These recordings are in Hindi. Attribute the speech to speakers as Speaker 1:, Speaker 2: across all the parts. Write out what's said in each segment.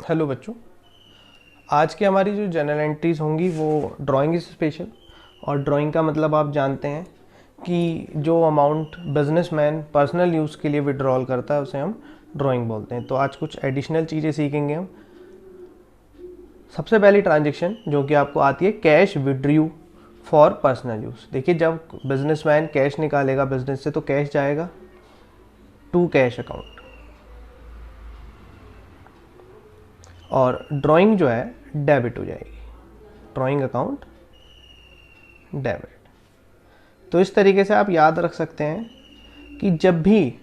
Speaker 1: हेलो बच्चों, आज की हमारी जो जनरल एंट्रीज होंगी वो ड्राइंग इज स्पेशल। और ड्राइंग का मतलब आप जानते हैं कि जो अमाउंट बिजनेसमैन पर्सनल यूज़ के लिए विड्रॉल करता है उसे हम ड्राइंग बोलते हैं। तो आज कुछ एडिशनल चीज़ें सीखेंगे हम। सबसे पहली ट्रांजेक्शन जो कि आपको आती है, cash withdrew for personal use. देखिए, जब बिजनेसमैन कैश निकालेगा बिजनेस से तो कैश जाएगा टू कैश अकाउंट, और ड्राइंग जो है डेबिट हो जाएगी, ड्राइंग अकाउंट डेबिट। तो इस तरीके से आप याद रख सकते हैं कि जब भी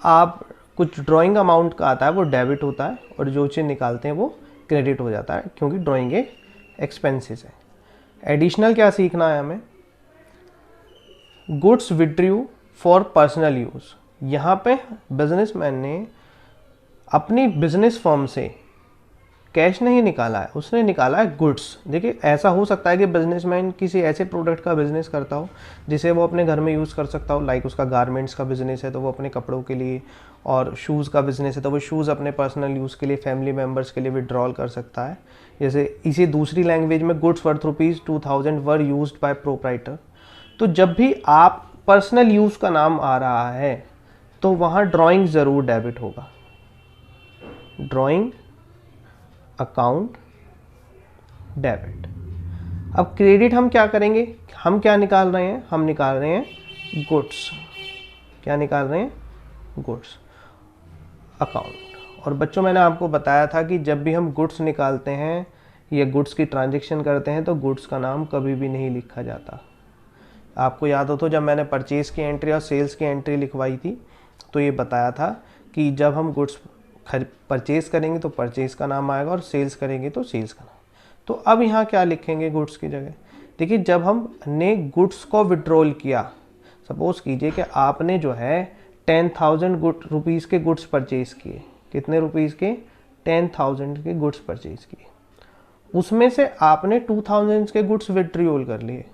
Speaker 1: आप कुछ ड्राइंग अमाउंट का आता है वो डेबिट होता है, और जो चीज़ निकालते हैं वो क्रेडिट हो जाता है, क्योंकि ड्राइंग एक एक्सपेंसेस है। एडिशनल क्या सीखना है हमें, goods withdrew for personal use. यहाँ पे बिजनेसमैन ने अपनी बिजनेस फर्म से कैश नहीं निकाला है, उसने निकाला है गुड्स। देखिए, ऐसा हो सकता है कि बिजनेसमैन किसी ऐसे प्रोडक्ट का बिजनेस करता हो जिसे वो अपने घर में यूज़ कर सकता हो, लाइक उसका गारमेंट्स का बिजनेस है तो वो अपने कपड़ों के लिए, और शूज़ का बिजनेस है तो वो शूज़ अपने पर्सनल यूज़ के लिए, फैमिली मेम्बर्स के लिए विड्रॉल कर सकता है। जैसे इसी दूसरी लैंग्वेज में, goods worth ₹2000 were used by proprietor. तो जब भी आप पर्सनल यूज़ का नाम आ रहा है तो वहाँ ड्राइंग ज़रूर डेबिट होगा, ड्राइंग अकाउंट डेबिट। अब क्रेडिट हम क्या करेंगे, हम क्या निकाल रहे हैं, हम निकाल रहे हैं गुड्स। क्या निकाल रहे हैं, गुड्स अकाउंट। और बच्चों, मैंने आपको बताया था कि जब भी हम गुड्स निकालते हैं या गुड्स की ट्रांजैक्शन करते हैं तो गुड्स का नाम कभी भी नहीं लिखा जाता। आपको याद हो तो जब मैंने परचेज़ की एंट्री और सेल्स की एंट्री लिखवाई थी तो ये बताया था कि जब हम गुड्स परचेज़ करेंगे तो परचेज़ का नाम आएगा, और सेल्स करेंगे तो सेल्स का नाम। तो अब यहाँ क्या लिखेंगे गुड्स की जगह। देखिए, जब हमने गुड्स को विड्रॉल किया, सपोज कीजिए कि आपने जो है 10,000 रुपीज़ के गुड्स परचेज़ किए। कितने रुपीज़ के, 10,000 के गुड्स परचेज़ किए। उसमें से आपने 2,000 के गुड्स विड्रॉल कर लिए।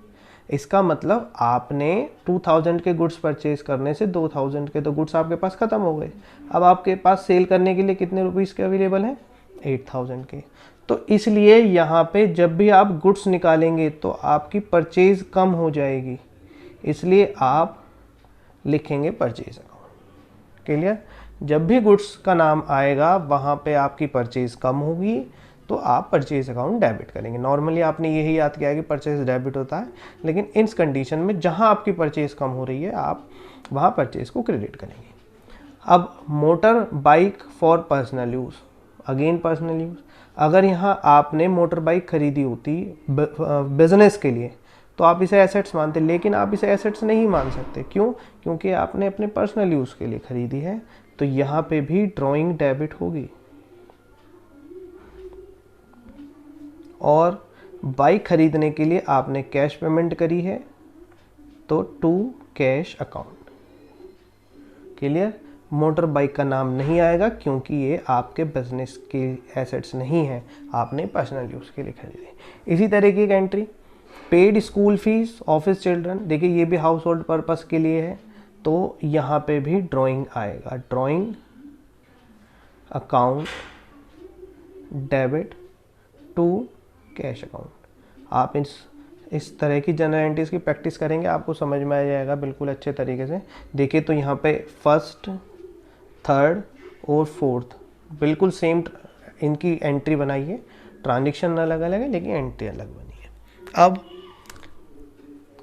Speaker 1: इसका मतलब आपने 2,000 के गुड्स परचेज करने से 2,000 के तो गुड्स आपके पास ख़त्म हो गए। अब आपके पास सेल करने के लिए कितने रुपीज़ के अवेलेबल हैं, 8,000 के। तो इसलिए यहाँ पे जब भी आप गुड्स निकालेंगे तो आपकी परचेज कम हो जाएगी, इसलिए आप लिखेंगे परचेज अकाउंट। क्लियर। जब भी गुड्स का नाम आएगा वहाँ पे आपकी परचेज कम होगी तो आप परचेज अकाउंट डेबिट करेंगे। नॉर्मली आपने यही याद किया है कि परचेज डेबिट होता है, लेकिन इस कंडीशन में जहाँ आपकी परचेज कम हो रही है आप वहाँ परचेज को क्रेडिट करेंगे। अब motor bike for personal use, again personal use. अगर यहाँ आपने मोटर बाइक खरीदी होती बिजनेस के लिए तो आप इसे एसेट्स मानते, लेकिन आप इसे एसेट्स नहीं मान सकते। क्यों, क्योंकि आपने अपने पर्सनल यूज़ के लिए खरीदी है। तो यहाँ पे भी ड्राइंग डेबिट होगी। और बाइक खरीदने के लिए आपने कैश पेमेंट करी है तो to cash account. Clear. Motor bike का नाम नहीं आएगा क्योंकि ये आपके बिजनेस के एसेट्स नहीं है, आपने पर्सनल यूज़ के लिए खरीदे। इसी तरीके की entry, paid school fees office children. देखिए, ये भी हाउस होल्ड पर्पस के लिए है, तो यहाँ पे भी ड्राइंग आएगा, drawing account debit to cash account. आप इस तरह की जनरल एंट्रीज की प्रैक्टिस करेंगे, आपको समझ में आ जाएगा बिल्कुल अच्छे तरीके से। देखिए, तो यहाँ पे फर्स्ट, थर्ड और फोर्थ बिल्कुल सेम इनकी एंट्री बनाई है। ट्रांजेक्शन अलग अलग है लेकिन एंट्री अलग बनी है। अब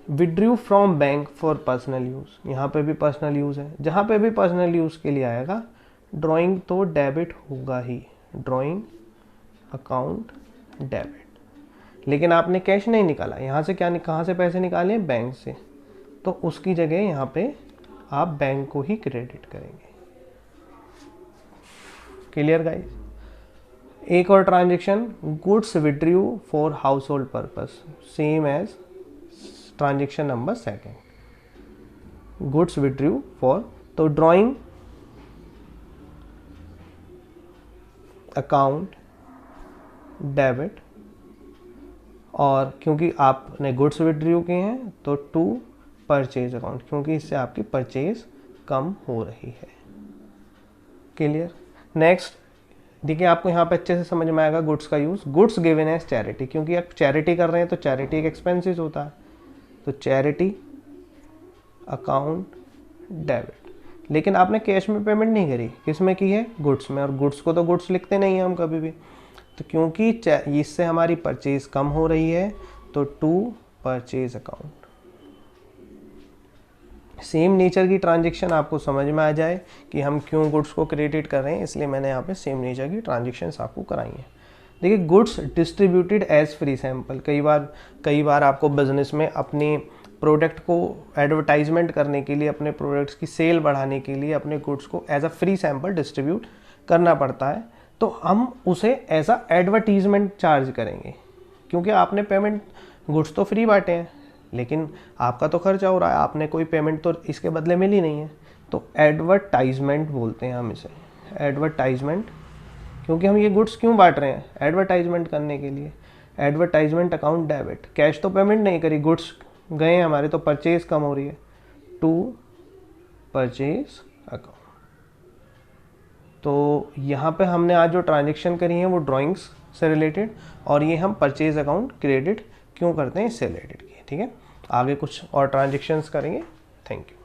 Speaker 1: withdrew from bank for personal use, यहाँ पे भी पर्सनल यूज़ है। जहाँ पे भी पर्सनल यूज़ के लिए आएगा ड्राइंग तो डेबिट होगा ही, ड्राइंग अकाउंट डेबिट। लेकिन आपने कैश नहीं निकाला, यहाँ से क्या, कहाँ से पैसे निकाले, बैंक से, तो उसकी जगह यहाँ पे आप बैंक को ही क्रेडिट करेंगे। Clear guys. एक और transaction, goods withdrew for household purpose, same as transaction number second, goods withdrew for, तो ड्राइंग अकाउंट डेबिट, और क्योंकि आपने गुड्स विड्रू किए हैं तो टू परचेज अकाउंट, क्योंकि इससे आपकी परचेज कम हो रही है। क्लियर। नेक्स्ट, देखिए आपको यहाँ पे अच्छे से समझ में आएगा गुड्स का use, goods given as charity, क्योंकि आप चैरिटी कर रहे हैं तो चैरिटी एक एक्सपेंसेस होता है, तो चैरिटी अकाउंट डेबिट। लेकिन आपने कैश में पेमेंट नहीं करी, किस में की है, गुड्स में, और गुड्स को तो गुड्स लिखते नहीं हैं हम कभी भी, तो क्योंकि इससे हमारी परचेज कम हो रही है तो to purchase account. Same nature की ट्रांजेक्शन आपको समझ में आ जाए कि हम क्यों गुड्स को क्रेडिट कर रहे हैं, इसलिए मैंने यहाँ पे सेम नेचर की ट्रांजेक्शन्स आपको कराई हैं। देखिए goods distributed as free sample, कई बार आपको बिजनेस में अपनी प्रोडक्ट को एडवर्टाइजमेंट करने के लिए, अपने प्रोडक्ट्स की सेल बढ़ाने के लिए अपने गुड्स को as a free sample distribute करना पड़ता है, तो हम उसे एज अ एडवर्टीजमेंट चार्ज करेंगे, क्योंकि आपने पेमेंट, गुड्स तो फ्री बांटे हैं लेकिन आपका तो खर्चा हो रहा है, आपने कोई पेमेंट तो इसके बदले मिली नहीं है, तो एडवर्टाइजमेंट बोलते हैं हम इसे, एडवर्टाइजमेंट, क्योंकि हम ये गुड्स क्यों बांट रहे हैं, एडवर्टाइजमेंट करने के लिए। एडवर्टाइजमेंट अकाउंट डेबिट, कैश तो पेमेंट नहीं करी, गुड्स गए हमारे, तो परचेज कम हो रही है, टू परचेज अकाउंट। तो यहाँ पे हमने आज जो ट्रांजेक्शन करी है वो ड्राइंग्स से रिलेटेड, और ये हम परचेज अकाउंट क्रेडिट क्यों करते हैं इससे रिलेटेड की है, ठीक है। आगे कुछ और ट्रांजेक्शन्स करेंगे। Thank you.